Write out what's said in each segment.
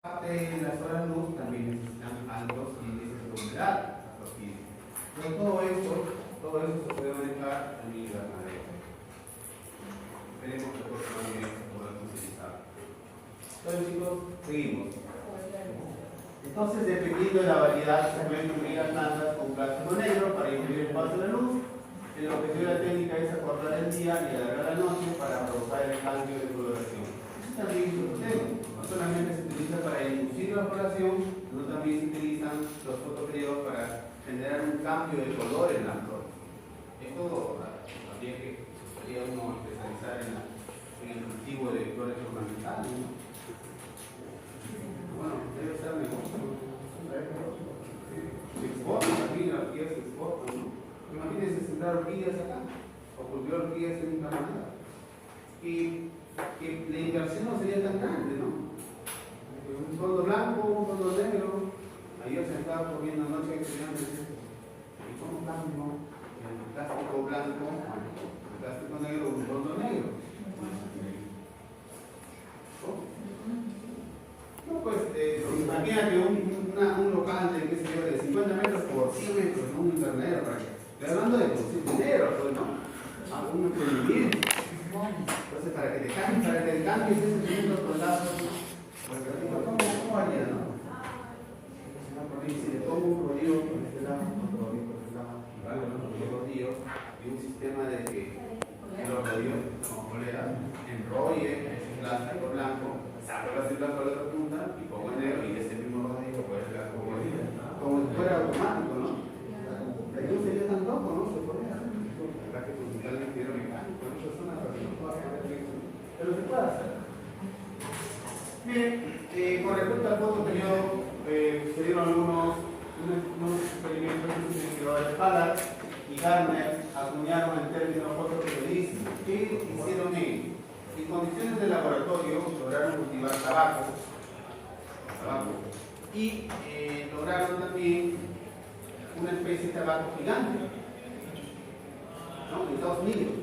En las horas luz también necesitan altos índices de humedad asociados. Pero todo eso se puede manejar a nivel invernadero. Esperemos que próximamente se pueda utilizar. Entonces, chicos, seguimos. Entonces, dependiendo de la variedad, se pueden cubrir las plantas con plástico negro para impedir el paso de la luz. El objetivo de la técnica es acortar el día y alargar la noche para provocar el cambio de coloración. Eso también es un tema. No solamente se utiliza para inducir la coloración, sino también se utilizan los fotoperiodos para generar un cambio de color en la flor. Esto también que podría uno especializar en el cultivo de flores ornamentales, ¿no? Bueno, debe ser negocio. Se exportan también, las orquídeas se exportan, ¿no? Imagínense sembrar orquídeas acá, o cultivar orquídeas en un Canadá. Y que la inversión no sería tan grande, ¿no? Un fondo blanco, un fondo negro. Ayer se estaba comiendo anoche estudiantes. ¿Y cómo cambio el plástico blanco, el plástico negro, un fondo negro? No, pues, imagínate un local de, qué sé yo, de 50 metros por 100 metros, ¿no? Un invernadero, para que. Estoy hablando de producir dinero, pues, ¿no? A un emprendimiento. Entonces, para que te cambies ese sentimiento con lazos, pues, ¿cómo haría, no? Si le tomo un rodillo por este lado, otro rodillo por este lado, y vale, otro rodillo, y un sistema de que los rodillos, como poleras, enrolle ese plástico blanco, saco la cinta por la otra punta, y pongo el negro, y ese mismo rodillo puede ser como si fuera automático, ¿no? No sería tan loco, ¿no? Se podría hacer. La verdad que fundamentalmente era mecánico, ¿no? Persona para que no pueda hacer eso. Pero se puede hacer. Bien, con respecto al fotoperiodo, se dieron unos experimentos que Robert Ballard y Gardner acuñaron el término fotoperiodismo. ¿Qué hicieron ellos? En condiciones de laboratorio lograron cultivar tabaco y lograron también una especie de tabaco gigante, ¿no? En Estados Unidos.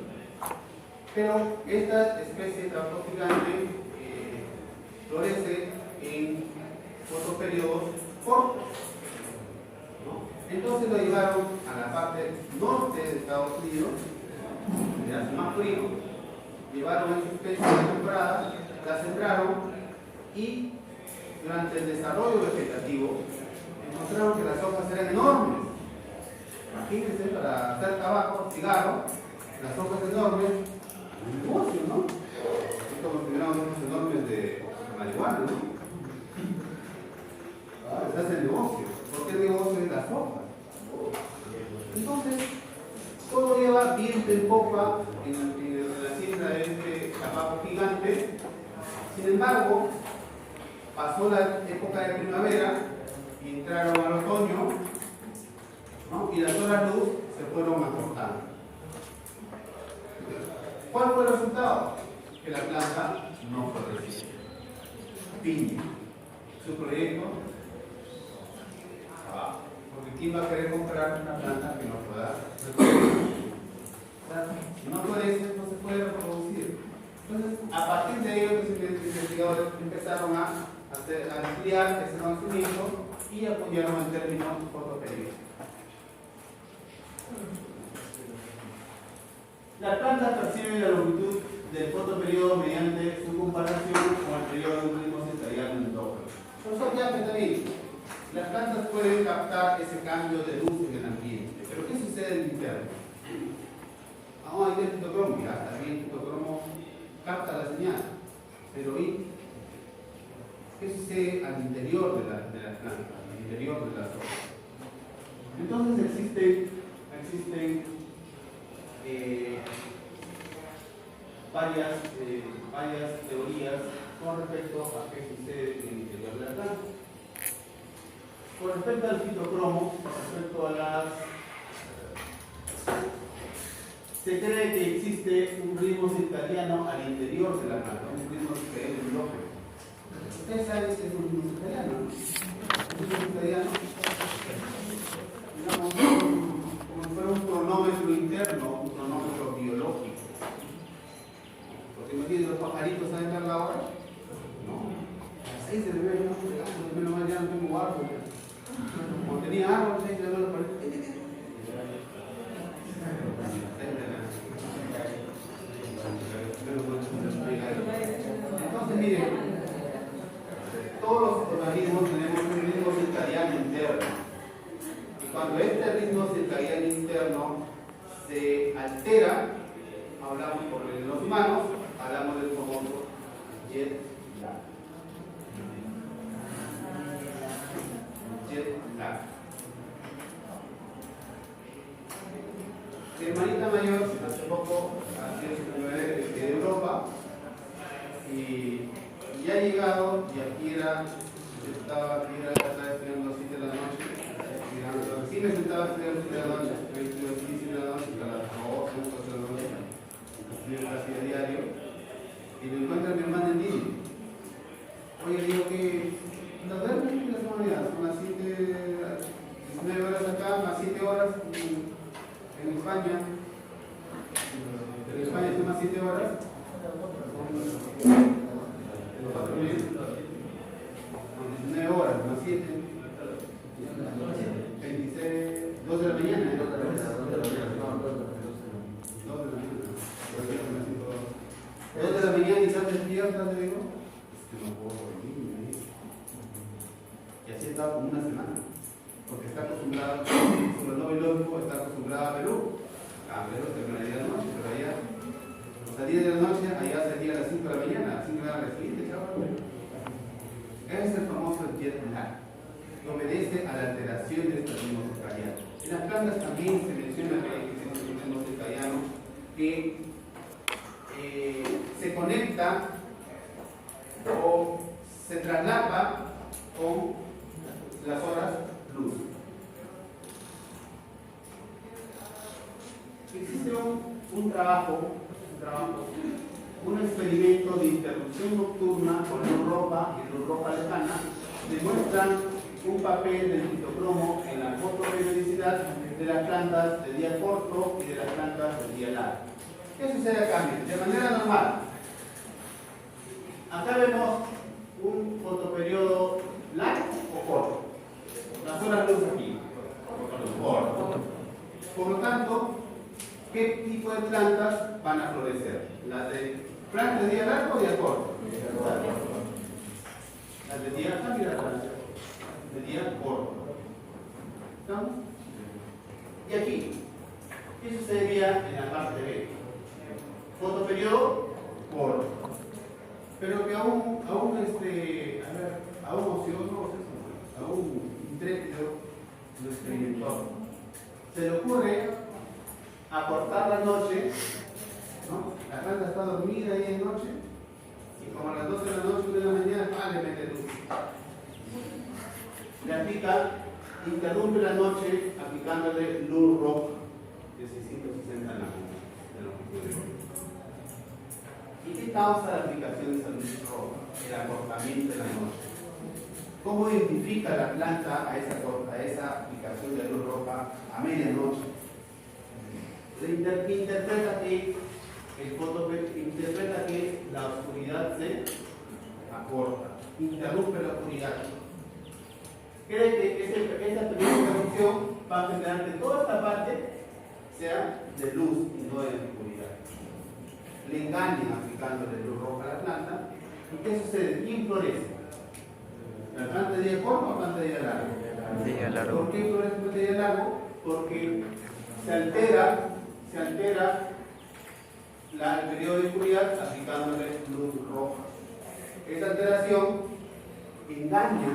Pero esta especie de tabaco gigante florece en fotoperiodos cortos, ¿no? Entonces lo llevaron a la parte norte de Estados Unidos, que hace más frío, llevaron esa especie de temporada, la sembraron y durante el desarrollo vegetativo encontraron que las hojas eran enormes. Imagínense, para hacer tabaco, cigarro, las hojas enormes, un negocio, ¿no? Es como si tuviéramos hojas enormes de marihuana, ¿no? Se hace el negocio. ¿Por qué el negocio es las hojas? Entonces, todo lleva viento en popa en la siembra de este tabaco gigante. Sin embargo, pasó la época de primavera y entraron al otoño, ¿no? Y las horas luz se fueron acortando. ¿Cuál fue el resultado? Que la planta no floreció. Fin. Su proyecto abajo. Porque ¿quién va a querer comprar una planta que no pueda reproducir? O sea, si no florece, no se puede reproducir. Entonces, a partir de ello, los investigadores empezaron a estudiar ese conocimiento y apoyaron el término fotoperiodo. Las plantas perciben la longitud del fotoperiodo mediante su comparación con el periodo de un ritmo circadiano endógeno. Profesor, ya también, las plantas pueden captar ese cambio de luz en el ambiente, pero ¿qué sucede en el interno? Hay el fotocromo, ya también el fotocromo capta la señal, pero ¿y qué sucede al interior de la planta, al interior de las hojas? Entonces existen varias teorías con respecto a qué sucede en el interior de la planta. Con respecto al fitocromo, con respecto a las... se cree que existe un ritmo circadiano al interior de la planta, un ritmo circadiano endógeno. Ustedes saben que es un ritmo circadiano, ¿no? Un ritmo circadiano, digamos, como si fuera un cronómetro interno, un cronómetro biológico. Porque imagínense, los pajaritos saben dar la hora. No, a las 6 de la mañana menos mal ya no tengo árbol. Como tenía árbol, ya no lo parece. Entonces, miren, todos los organismos tenemos un ritmo circadiano interno. Y cuando este ritmo circadiano interno se altera, hablamos por los humanos, hablamos del famoso jet lag. Jet lag. Mi hermanita mayor hace poco de Europa y ya ha llegado y aquí estaba estudiando a las 7 de la noche. Sí me sentaba a estudiar a las 7 de la noche, yo estudio a las 7 de la noche, a las 2, 8 de la noche, estudio casi a diario y me encuentra mi hermana en línea. Oye, digo que la duerme en la semana, son las 19 horas acá, más 7 horas en España. En España son más 7 horas. Son 19 horas, más 7. 26, 2 de la mañana. 2 de la mañana. 2 de la mañana y estás despierta, te digo. Es que no puedo dormir. Y así estaba como una semana. Porque está acostumbrado, como el novio lógico, está acostumbrado a Perú. A Perú se terminaría de la noche, pero allá, a 10 de la noche, allá sería a las 5 de la mañana, a las 5 de la siguiente, chaval. Es el famoso jet lag, que obedece a la alteración de este ritmo circadiano. En las plantas también se menciona que existe un ritmo circadiano que se conecta o se traslapa con las horas luz. Existe un trabajo, un experimento de interrupción nocturna con luz roja y luz roja lejana, demuestran un papel del citocromo en la fotoperiodicidad de las plantas de día corto y de las plantas de día largo. ¿Qué sucede acá? De manera normal, acá vemos un fotoperiodo largo o corto. Las horas luz aquí, corto. Por lo tanto, ¿qué tipo de plantas van a florecer? ¿Las de plantas de día largo o día corto? Las de día de día corto. ¿Estamos? Y aquí, ¿qué sucedería en la parte B? Fotoperiodo corto. Pero que aún ocioso, aún intrépido, lo experimentó. Se le ocurre acortar la noche, ¿no? La planta está dormida ahí en noche, y como a las 12 de la noche, 1 de la mañana, le mete luz. Le aplica, interrumpe la noche aplicándole luz roja de 660 nanometros de longitud. ¿Y qué causa la aplicación de esa luz roja? El acortamiento de la noche. ¿Cómo identifica la planta a esa aplicación de luz roja a medianoche? Interpreta que la oscuridad se acorta, interrumpe la oscuridad. Cree que esa primera interrupción va a generar que toda esta parte sea de luz y no de oscuridad. Le engañan aplicándole luz roja a la planta. ¿Y qué sucede? ¿Quién florece? ¿La planta de día corto o la planta de día largo? ¿Por qué florece la planta de día largo? Porque se altera el periodo de oscuridad aplicándole luz roja. Esta alteración engaña,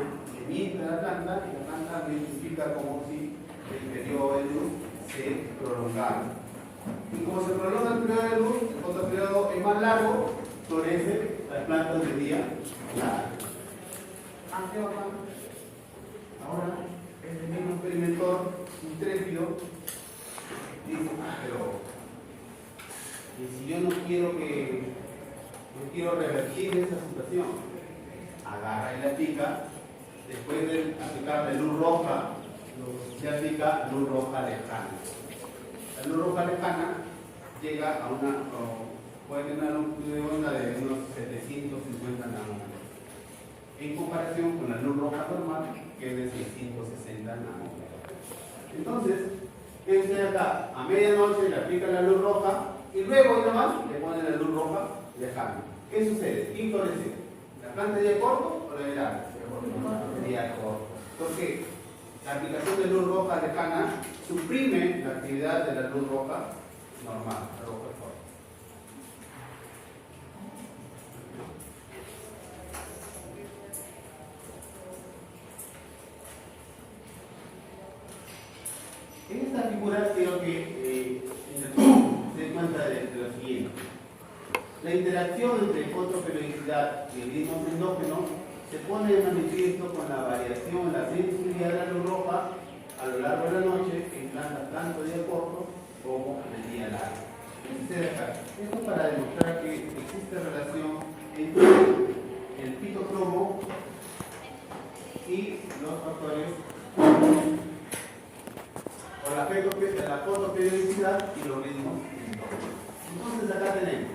miente a la planta y la planta lo identifica como si el periodo de luz se prolongara. Y como se prolonga el periodo de luz, el fotoperiodo es más largo, florece las plantas de día largo. Ahora, este mismo experimentor intrépido dice, pero y si yo no quiero revertir esa situación, agarra y la aplica, después de aplicarle luz roja, se aplica luz roja lejana. La luz roja lejana llega a puede tener una longitud de onda de unos 750 nanómetros. en comparación con la luz roja normal, que es de 660 nanómetros. Entonces, este de acá, a medianoche le aplican la luz roja y luego nada más le ponen la luz roja lejana. ¿Qué sucede? ¿Quién florece? ¿La planta de día corto o la de largo? De día corto. Porque la aplicación de luz roja lejana suprime la actividad de la luz roja normal, la roja corta. En esta figura quiero que se den cuenta de lo siguiente. La interacción entre fotoperiodicidad y el ritmo endógeno se pone de manifiesto con la variación en la sensibilidad de la luz roja a lo largo de la noche en plantas tanto de día corto como de día largo. ¿Qué sucede acá? Esto para demostrar que existe relación entre el fitocromo y los factores o la fotoperiodicidad y los ritmos endógenos. Entonces acá tenemos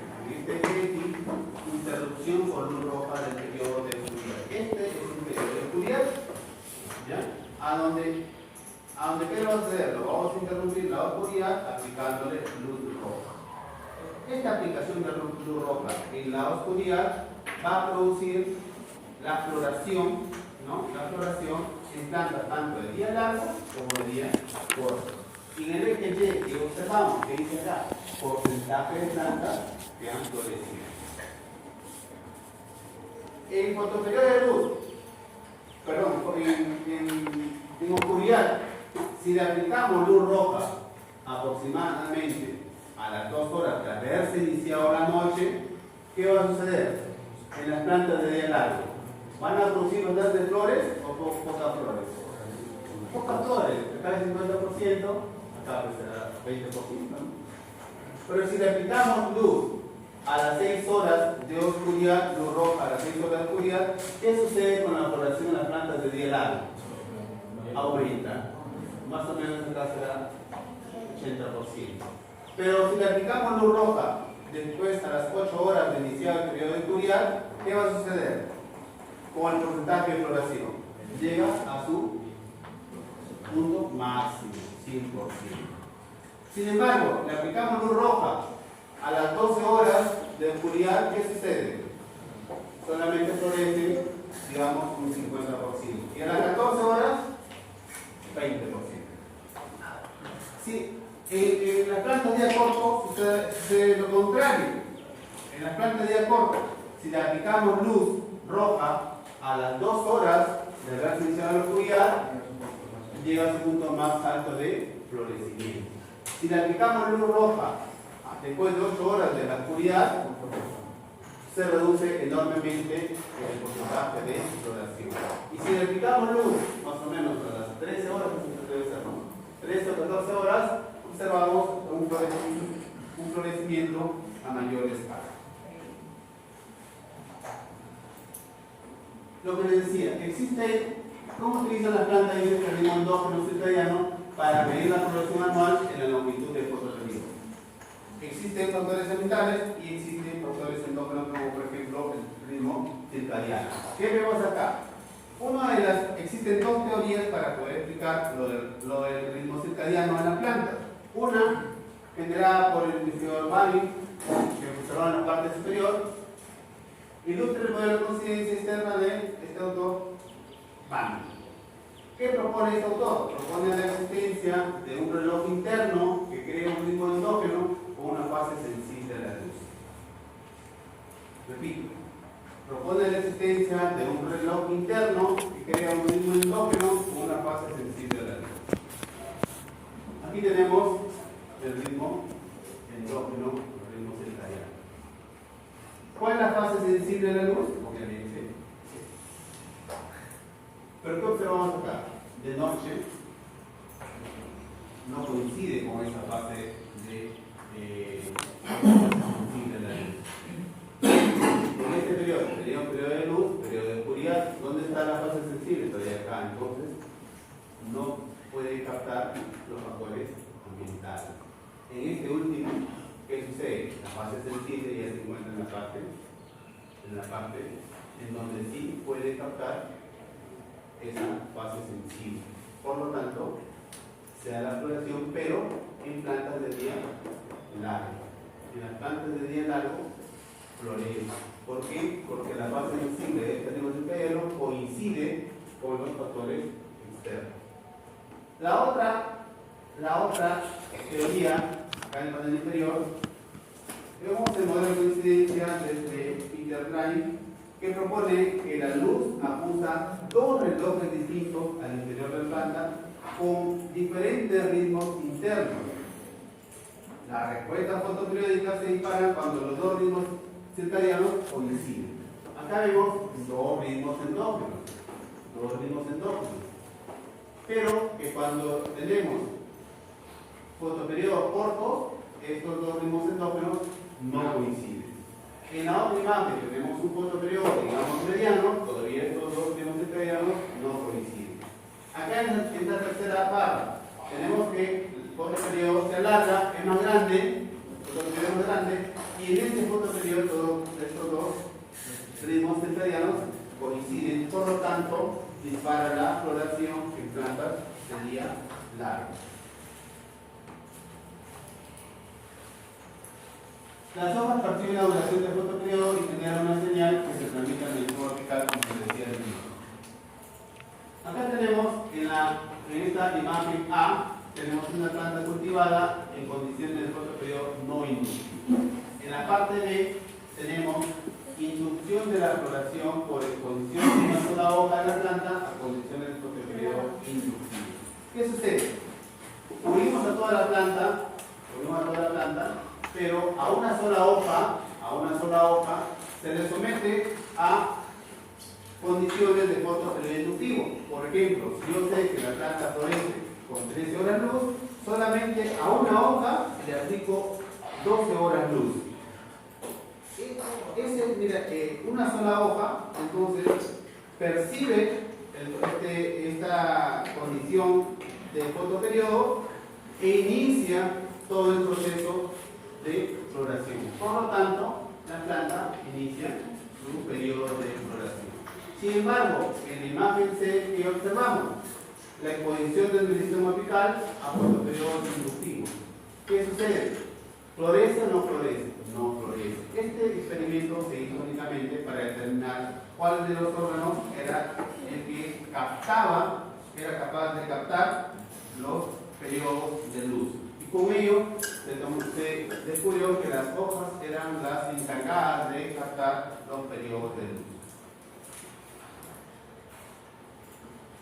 interrupción por luz roja del periodo de oscuridad. Este es un periodo de oscuridad, ¿ya? A donde ¿qué va a suceder? Lo vamos a interrumpir la oscuridad aplicándole luz roja. Esta aplicación de luz roja en la oscuridad va a producir la floración, ¿no? La floración en plantas tanto de día largo como de día corto. Y en el eje Y que observamos, que dice acá, porcentaje de plantas que han florecido. En fotoperiodo de luz, en oscuridad, si le aplicamos luz roja aproximadamente a las 2 horas de haberse iniciado la noche, ¿qué va a suceder? En las plantas de día largo, ¿van a producir bastantes flores o pocas flores? Pocas flores, acá el 50%, acá pues será 20%, ¿no? Pero si le aplicamos luz a las 6 horas de oscuridad, luz roja a las 6 horas de oscuridad, ¿qué sucede con la floración de las plantas de día largo? Aumenta. Más o menos acá será 80%. Pero si le aplicamos luz roja después a las 8 horas de iniciar el periodo de oscuridad, ¿qué va a suceder? Con el porcentaje de floración. Llega a su punto máximo, 100%. Sin embargo, le aplicamos luz roja a las 12 horas de oscuridad, ¿qué sucede? Solamente florece, digamos, un 50%. Y a las 14 horas, 20%. Sí, en las plantas de día corto sucede lo contrario. En las plantas de día corto, si le aplicamos luz roja a las 2 horas de haberse iniciado la oscuridad, llega a su punto más alto de florecimiento. Si le aplicamos luz roja después de 8 horas de la oscuridad, se reduce enormemente el porcentaje de floración. Y si le aplicamos luz más o menos a las 13 horas, 13 o 14 horas, observamos un florecimiento a mayor escala. Lo que les decía, existe, ¿cómo utilizan las plantas y el ritmo endógeno circadiano para medir la floración anual en la longitud del fotoperiodo? Existen factores ambientales y existen factores endógenos como por ejemplo el ritmo circadiano. ¿Qué vemos acá? Existen dos teorías para poder explicar lo del ritmo circadiano en la planta. Una, generada por el investigador Bali, que observó en la parte superior, ilustra el modelo de coincidencia externa de este autor Bali. ¿Qué propone este autor? Propone la existencia de un reloj interno que crea un ritmo endógeno con una fase sensible a la luz. Repito, propone la existencia de un reloj interno que crea un ritmo endógeno con una fase sensible a la luz. Aquí tenemos el ritmo endógeno, el ritmo circadiano. ¿Cuál es la fase sensible a la luz? Obviamente. Pero ¿qué observamos acá? De noche no coincide con esa fase sensible a la luz. En este periodo, sería un periodo de luz, periodo de oscuridad. ¿Dónde está la fase sensible? Todavía acá, entonces no puede captar los factores ambientales. En este último, ¿qué sucede? La fase sensible ya se encuentra en la parte en la parte en donde sí puede captar esa fase sensible. Por lo tanto, se da la floración, pero en plantas de día largo. En las plantas de día largo florece. ¿Por qué? Porque la fase sensible de este tipo de pelo coincide con los factores externos. La otra teoría, acá en el panel inferior, vemos el modelo de coincidencia desde Peter Klein, que propone que la luz apunta dos relojes distintos al interior de la planta con diferentes ritmos internos. Las respuestas fotoperiódicas se disparan cuando los dos ritmos circadianos coinciden. Acá vemos dos ritmos endógenos. Pero que cuando tenemos fotoperiodos cortos, estos dos ritmos endógenos no coinciden. En la otra imagen tenemos un fotoperiodo, digamos, mediano, todavía estos dos ritmos circadianos no coinciden. Acá en esta tercera barra tenemos que el fotoperiodo se alarga, es más grande, y en este fotoperiodo estos dos ritmos circadianos coinciden, por lo tanto dispara la floración en plantas de día largo. Las hojas perciben la duración del fotoperiodo y generan una señal que se transmite al medimento vertical, como se decía al inicio. Acá tenemos en esta imagen A, tenemos una planta cultivada en condiciones de fotoperiodo no inductivo. En la parte B tenemos inducción de la floración por exposición de una sola hoja de la planta a condiciones de fotoperiodo inductivo. ¿Qué sucede? Cubrimos a toda la planta, pero a una sola hoja se le somete a condiciones de fotoperiodo inductivo. Por ejemplo, si yo sé que la planta florece con 13 horas luz, solamente a una hoja le aplico 12 horas luz. Una sola hoja, entonces, percibe esta condición de fotoperiodo e inicia todo el proceso de floración. Por lo tanto, la planta inicia su periodo de floración. Sin embargo, en la imagen C que observamos, la exposición del merisoma apical a fotoperiodos inductivos. ¿Qué sucede? ¿Florece o no florece? No florece. Este experimento se hizo únicamente para determinar cuál de los órganos era el que era capaz de captar los periodos de luz. Y con ello se descubrió que las hojas eran las encargadas de captar los periodos de luz.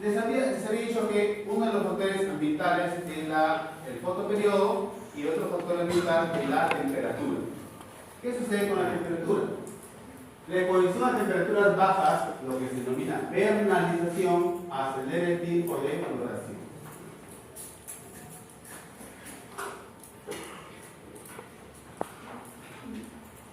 Les había dicho que uno de los factores ambientales es el fotoperiodo y otro factor ambiental es la temperatura. ¿Qué sucede con la temperatura? La exposición a temperaturas bajas, lo que se denomina vernalización, acelera el tiempo de floración.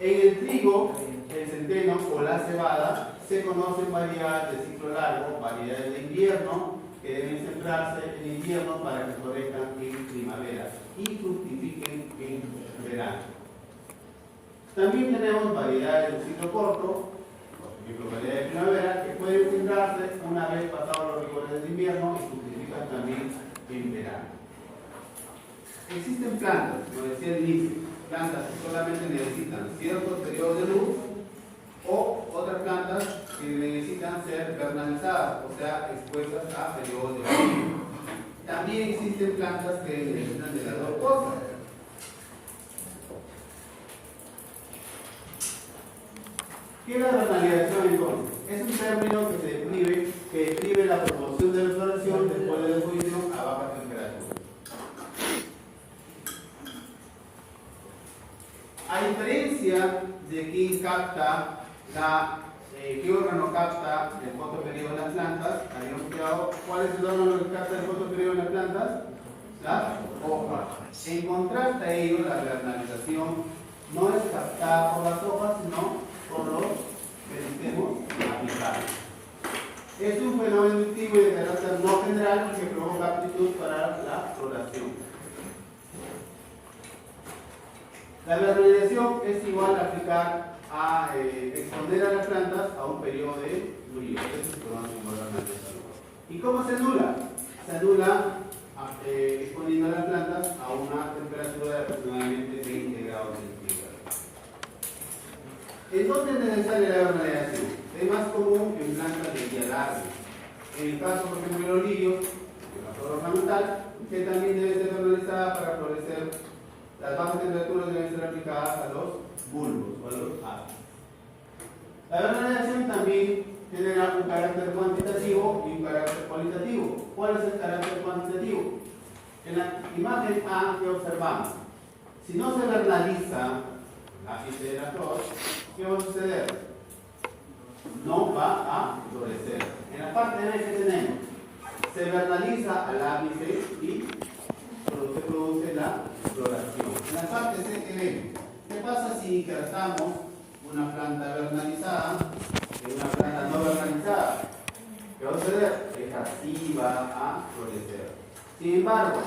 En el trigo, el centeno o la cebada se conocen variedades de ciclo largo, variedades de invierno que deben sembrarse en invierno para que florezcan en primavera y fructifiquen en verano. También tenemos variedades de ciclo corto, por ejemplo variedades de primavera, que pueden sembrarse una vez pasados los rigores del invierno y fructifican también en verano. Existen plantas, como decía al inicio, plantas que solamente necesitan ciertos periodos de luz o otras plantas que necesitan ser vernalizadas, o sea, expuestas a periodos de luz. También existen plantas que necesitan de las dos cosas. ¿Qué es la vernalización entonces? Es un término que describe la promoción de la floración después de la exposición a baja temperatura. A diferencia de quién capta qué órgano capta el fotoperiodo en las plantas, habíamos quedado, ¿cuál es el órgano que capta el fotoperiodo en las plantas? Las hojas. En contraste a ello, la vernalización no es captada por las hojas, sino por los meristemos apicales. Es un fenómeno inductivo y de carácter no general que provoca aptitud para la floración. La vernalización es igual a aplicar a exponer a las plantas a un periodo de fluido. Eso se conoce como gobernante de salud. ¿Y cómo se anula? Se anula exponiendo a las plantas a una temperatura de aproximadamente 20 grados centígrados. ¿En dónde es necesaria la vernalización? Es más común en plantas de día largo. En el caso, por ejemplo, de los lirios, de la flora ornamental, que también debe ser vernalizada para florecer. Las bajas temperaturas deben ser aplicadas a los bulbos o a los árboles. La vernalización también genera un carácter cuantitativo y un carácter cualitativo. ¿Cuál es el carácter cuantitativo? En la imagen A que observamos, si no se vernaliza el ápice de la flor, ¿qué va a suceder? No va a florecer. En la parte B que tenemos, se vernaliza al ápice y se produce la floración. En la parte C que ven, ¿qué pasa si injertamos una planta vernalizada en una planta no vernalizada? ¿Qué va a suceder? Esta sí va a florecer. Sin embargo,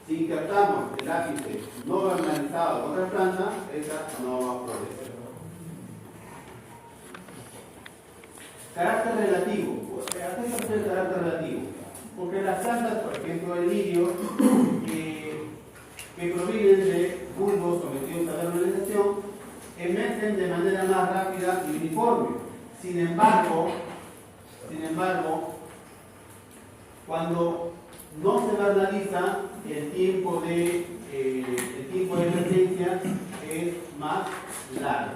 si injertamos el ápice no vernalizado en otra planta, esta no va a florecer. Carácter relativo. ¿A qué se refiere el carácter relativo? Porque las plantas, por ejemplo el lirio, que provienen de bulbos sometidos a la vernalización, emergen de manera más rápida y uniforme. Sin embargo, cuando no se vernaliza, el tiempo de emergencia es más largo.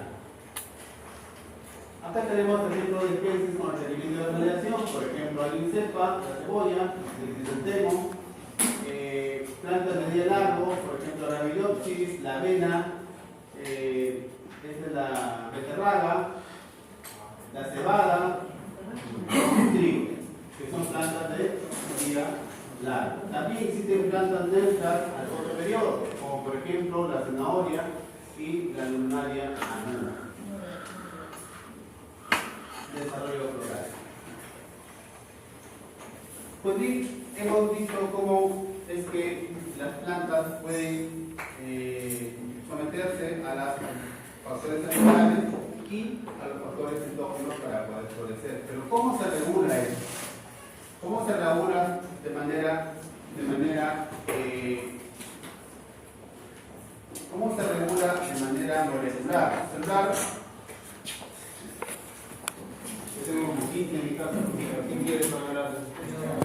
Acá tenemos ejemplos de especies con requerimiento de vernalización, por ejemplo, el incepa, la cebolla, el crisantemo, plantas de día largo, por ejemplo, la Arabidopsis, la avena, esta es la beterraga, la cebada, el trigo, que son plantas de día largo. También existen plantas neutras al corto periodo, como por ejemplo la zanahoria y la lunaria anua. Desarrollo floral. Pues bien, hemos visto cómo es que las plantas pueden someterse a los factores ambientales y a los factores endógenos para poder florecer. Pero ¿cómo se regula eso? ¿Cómo se regula de manera molecular? Celular. Yo tengo como 15 en mi casa, ¿quién quiere hablar de eso?